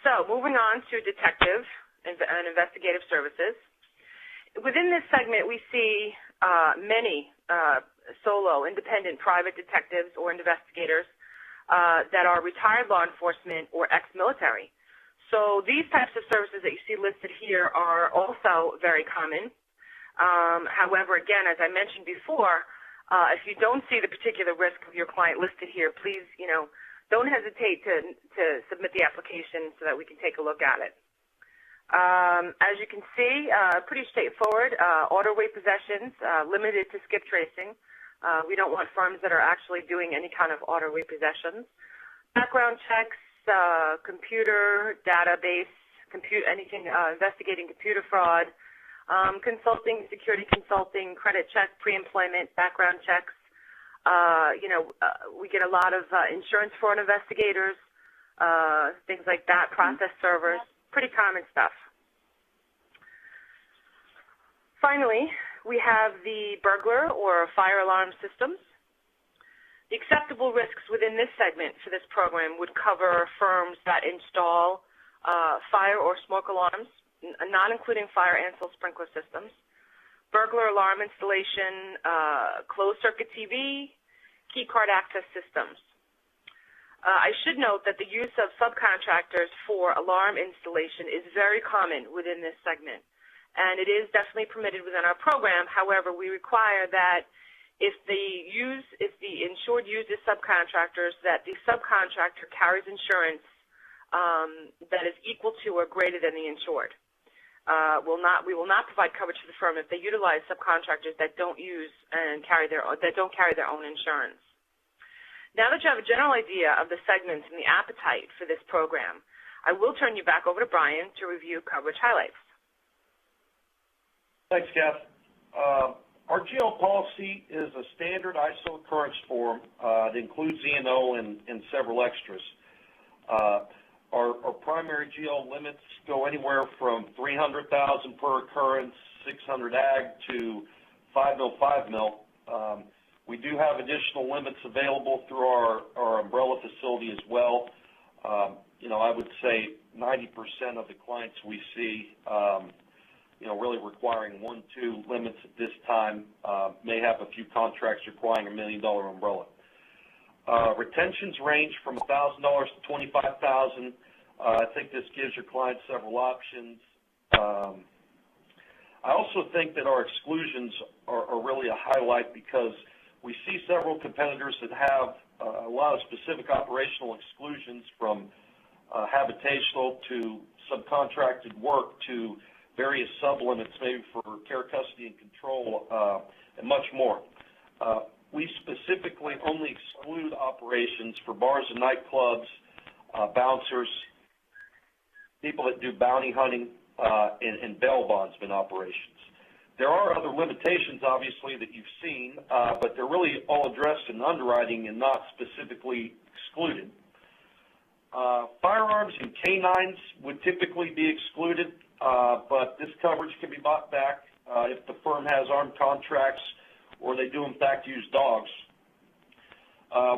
So moving on to detective and investigative services. Within this segment, we see many solo, independent, private detectives or investigators that are retired law enforcement or ex-military. So these types of services that you see listed here are also very common. However, again, as I mentioned before, if you don't see the particular risk of your client listed here, please, don't hesitate to submit the application so that we can take a look at it. As you can see, pretty straightforward. Auto-way possessions, limited to skip tracing. We don't want firms that are actually doing any kind of auto-way possessions. Background checks, computer, database, anything investigating computer fraud, consulting, security consulting, credit check, pre-employment, background checks. We get a lot of insurance fraud investigators, things like that, process servers, pretty common stuff. Finally, we have the burglar or fire alarm systems. The acceptable risks within this segment for this program would cover firms that install fire or smoke alarms, not including fire and sprinkler systems, burglar alarm installation, closed-circuit TV, key card access systems. I should note that the use of subcontractors for alarm installation is very common within this segment, and it is definitely permitted within our program. However, we require that if the insured uses subcontractors, that the subcontractor carries insurance that is equal to or greater than the insured. We will not provide coverage to the firm if they utilize subcontractors that don't carry their own insurance. Now that you have a general idea of the segments and the appetite for this program, I will turn you back over to Brian to review coverage highlights. Thanks, Kath. Our GL policy is a standard ISO occurrence form that includes E&O and several extras. Our primary GL limits go anywhere from $300,000 per occurrence, 600 ag to 5 mil, 5 mil. We do have additional limits available through our umbrella facility as well. I would say 90% of the clients we see, really requiring 1-2 limits at this time, may have a few contracts requiring $1 million umbrella. Retentions range from $1,000 to $25,000. I think this gives your clients several options. I also think that our exclusions are really a highlight because we see several competitors that have a lot of specific operational exclusions, from habitational to subcontracted work to various sublimits, maybe for care, custody, and control, and much more. We specifically only exclude operations for bars and nightclubs, bouncers, people that do bounty hunting, and bail bondsman operations. There are other limitations, obviously, that you've seen, but they're really all addressed in underwriting and not specifically excluded. Firearms and canines would typically be excluded, but this coverage can be bought back if the firm has armed contracts or they do, in fact, use dogs.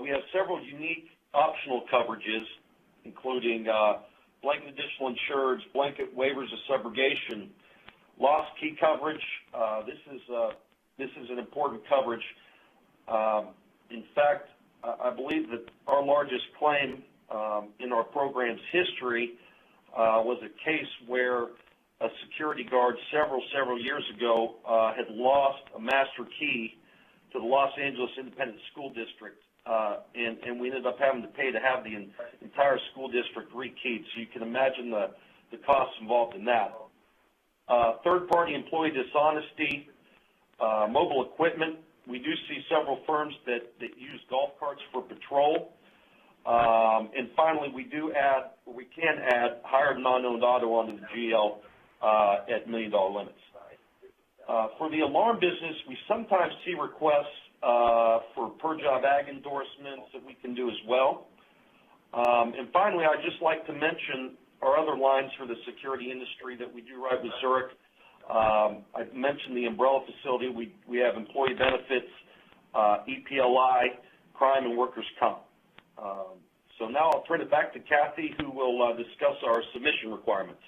We have several unique optional coverages, including blanket additional insureds, blanket waivers of subrogation, lost key coverage. This is an important coverage. In fact, I believe that our largest claim in our program's history was a case where a security guard several years ago had lost a master key to the Los Angeles Independent School District, and we ended up having to pay to have the entire school district rekeyed. So you can imagine the costs involved in that. Third-party employee dishonesty, mobile equipment. We do see several firms that use golf carts for patrol. And finally, we can add hired non-owned auto onto the GL at $1 million limits. For the alarm business, we sometimes see requests for per-job ag endorsements that we can do as well. And finally, I'd just like to mention our other lines for the security industry that we do right with Zurich. I mentioned the umbrella facility. We have employee benefits, EPLI, crime, and workers' comp. So now I'll turn it back to Kathy, who will discuss our submission requirements.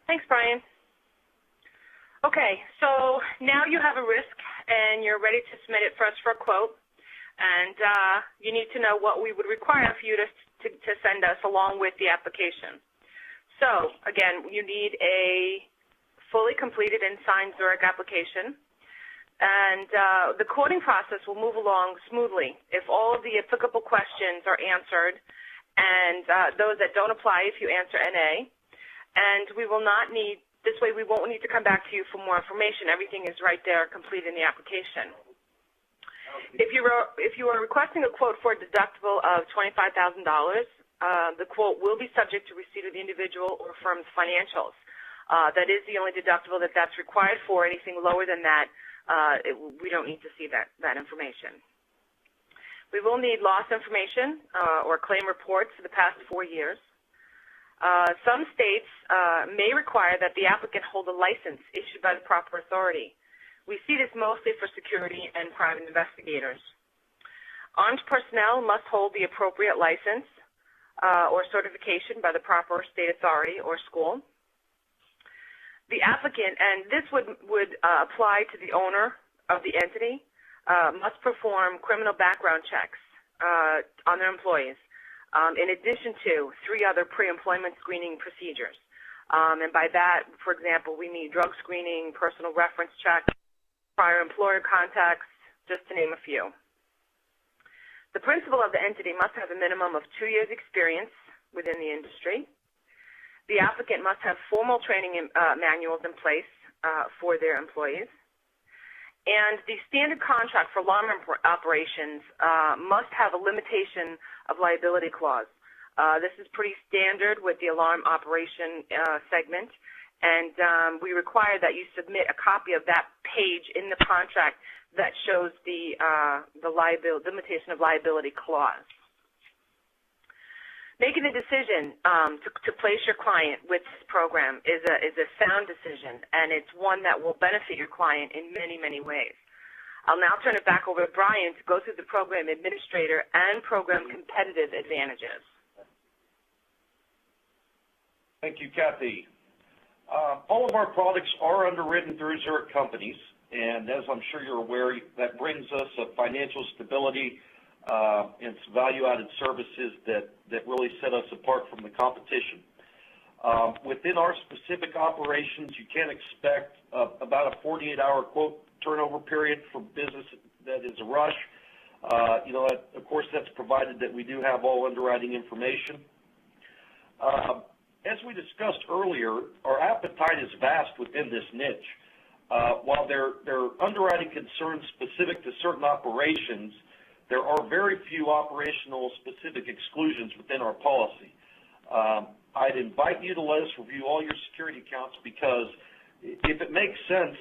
Thanks, Brian. Okay, so now you have a risk and you're ready to submit it for us for a quote, and you need to know what we would require for you to send us along with the application. So, again, you need a fully completed and signed Zurich application, and the quoting process will move along smoothly if all of the applicable questions are answered, and those that don't apply if you answer NA, and we will not need, this way we won't need to come back to you for more information. Everything is right there complete in the application. If you are requesting a quote for a deductible of $25,000, the quote will be subject to receipt of the individual or firm's financials. That is the only deductible that's required for. Anything lower than that, we don't need to see that information. We will need loss information or claim reports for the past 4 years. Some states may require that the applicant hold a license issued by the proper authority. We see this mostly for security and private investigators. Armed personnel must hold the appropriate license or certification by the proper state authority or school. The applicant, and this would apply to the owner of the entity, must perform criminal background checks on their employees, in addition to 3 other pre-employment screening procedures. And by that, for example, we need drug screening, personal reference checks, prior employer contacts, just to name a few. The principal of the entity must have a minimum of 2 years' experience within the industry. The applicant must have formal training manuals in place for their employees. And the standard contract for alarm operations must have a limitation of liability clause. This is pretty standard with the alarm operation segment, and we require that you submit a copy of that page in the contract that shows the limitation of liability clause. Making a decision to place your client with this program is a sound decision, and it's one that will benefit your client in many, many ways. I'll now turn it back over to Brian to go through the program administrator and program competitive advantages. Thank you, Kathy. All of our products are underwritten through Zurich companies, and as I'm sure you're aware, that brings us a financial stability and some value-added services that really set us apart from the competition. Within our specific operations, you can expect about a 48-hour quote turnover period for business that is a rush. Of course, that's provided that we do have all underwriting information. As we discussed earlier, our appetite is vast within this niche. While there are underwriting concerns specific to certain operations, there are very few operational specific exclusions within our policy. I'd invite you to let us review all your security accounts because if it makes sense,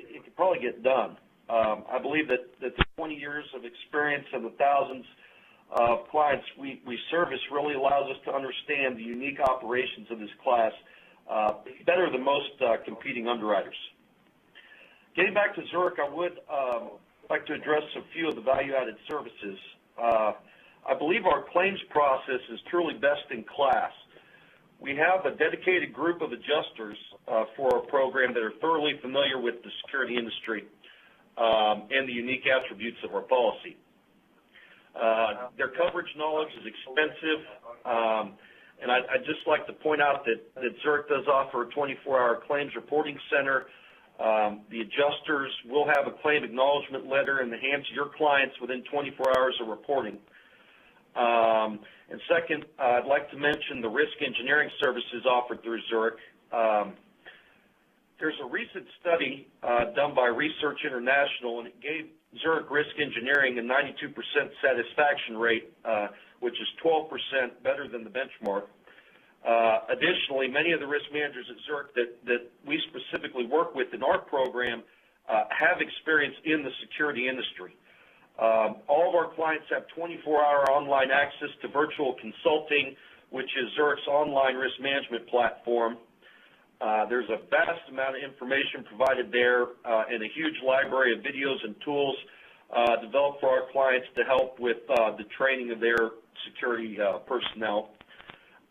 it could probably get done. I believe that the 20 years of experience and the thousands of clients we service really allows us to understand the unique operations of this class better than most competing underwriters. Getting back to Zurich, I would like to address a few of the value-added services. I believe our claims process is truly best in class. We have a dedicated group of adjusters for our program that are thoroughly familiar with the security industry and the unique attributes of our policy. Their coverage knowledge is expensive, and I'd just like to point out that Zurich does offer a 24-hour claims reporting center. The adjusters will have a claim acknowledgement letter in the hands of your clients within 24 hours of reporting. And second, I'd like to mention the risk engineering services offered through Zurich. There's a recent study done by Research International, and it gave Zurich Risk Engineering a 92% satisfaction rate, which is 12% better than the benchmark. Additionally, many of the risk managers at Zurich that we specifically work with in our program have experience in the security industry. All of our clients have 24-hour online access to virtual consulting, which is Zurich's online risk management platform. There's a vast amount of information provided there and a huge library of videos and tools developed for our clients to help with the training of their security personnel.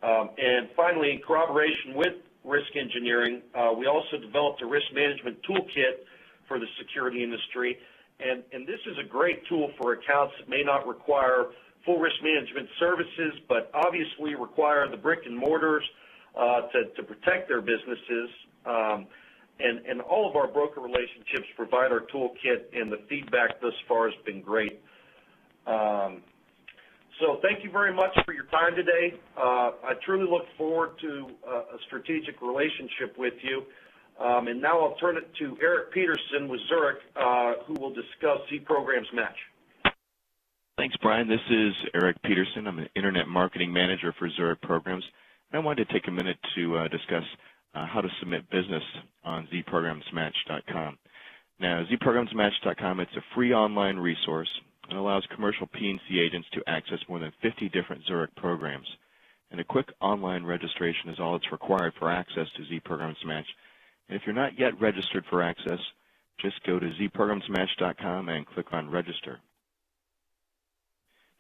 And finally, in corroboration with risk engineering, we also developed a risk management toolkit for the security industry. And this is a great tool for accounts that may not require full risk management services, but obviously require the brick and mortars to protect their businesses. And all of our broker relationships provide our toolkit, and the feedback thus far has been great. So thank you very much for your time today. I truly look forward to a strategic relationship with you. And now I'll turn it to Eric Peterson with Zurich, who will discuss Z Programs Match. Thanks, Brian. This is Eric Peterson. I'm an Internet Marketing Manager for Zurich Programs. And I wanted to take a minute to discuss how to submit business on zprogramsmatch.com. Now, zprogramsmatch.com, it's a free online resource. It allows commercial P&C agents to access more than 50 different Zurich programs. And a quick online registration is all that's required for access to Z Programs Match. And if you're not yet registered for access, just go to zprogramsmatch.com and click on Register.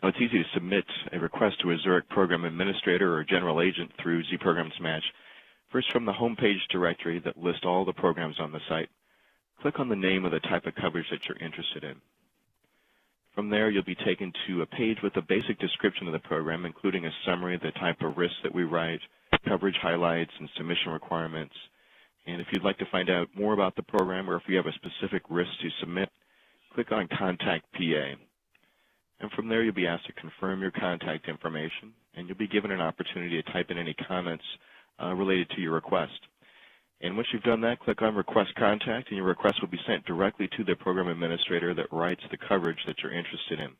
Now, it's easy to submit a request to a Zurich program administrator or general agent through Z Programs Match. First, from the homepage directory that lists all the programs on the site, click on the name of the type of coverage that you're interested in. From there, you'll be taken to a page with a basic description of the program, including a summary of the type of risks that we write, coverage highlights, and submission requirements. And if you'd like to find out more about the program, or if you have a specific risk to submit, click on Contact PA. And from there, you'll be asked to confirm your contact information, and you'll be given an opportunity to type in any comments related to your request. And once you've done that, click on Request Contact, and your request will be sent directly to the program administrator that writes the coverage that you're interested in.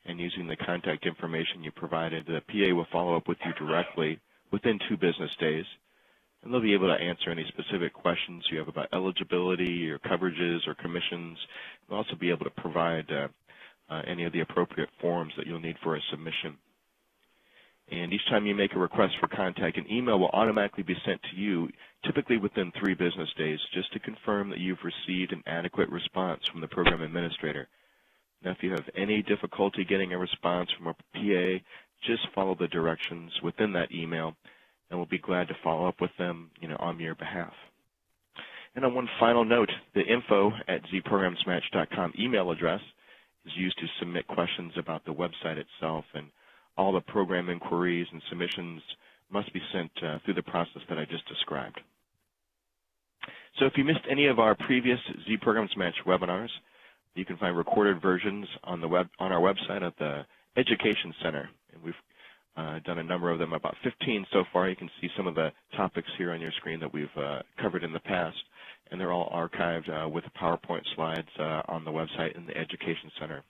And using the contact information you provided, the PA will follow up with you directly within 2 business days, and they'll be able to answer any specific questions you have about eligibility or coverages or commissions. They'll also be able to provide any of the appropriate forms that you'll need for a submission. And each time you make a request for contact, an email will automatically be sent to you, typically within 3 business days, just to confirm that you've received an adequate response from the program administrator. Now, if you have any difficulty getting a response from a PA, just follow the directions within that email, and we'll be glad to follow up with them, on your behalf. And on one final note, the info@zprogramsmatch.com email address is used to submit questions about the website itself, and all the program inquiries and submissions must be sent through the process that I just described. So if you missed any of our previous Z Programs Match webinars, you can find recorded versions on our website at the Education Center. And we've done a number of them, about 15 so far. You can see some of the topics here on your screen that we've covered in the past, and they're all archived with PowerPoint slides on the website in the Education Center.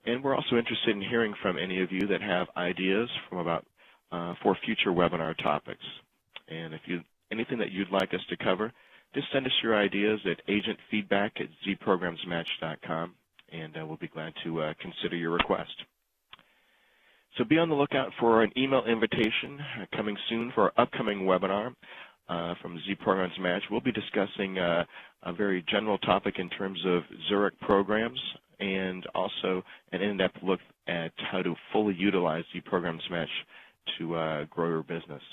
And we're also interested in hearing from any of you that have ideas for future webinar topics. And if anything that you'd like us to cover, just send us your ideas at agentfeedback@zprogramsmatch.com, and we'll be glad to consider your request. So be on the lookout for an email invitation coming soon for our upcoming webinar from Z Programs Match. We'll be discussing a very general topic in terms of Zurich programs, and also an in-depth look at how to fully utilize Z Programs Match to grow your business.